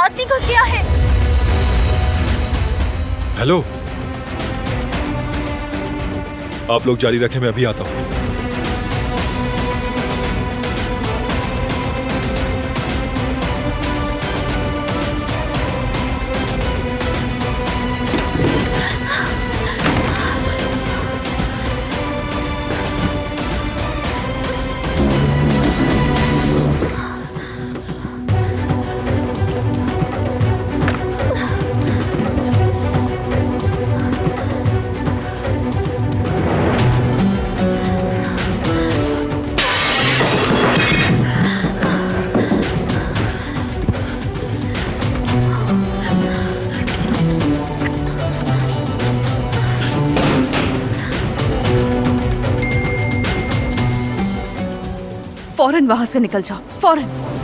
हाथी घुस गया है। हेलो, आप लोग जारी रखें, मैं अभी आता हूं। फौरन वहां से निकल जाओ, फौरन।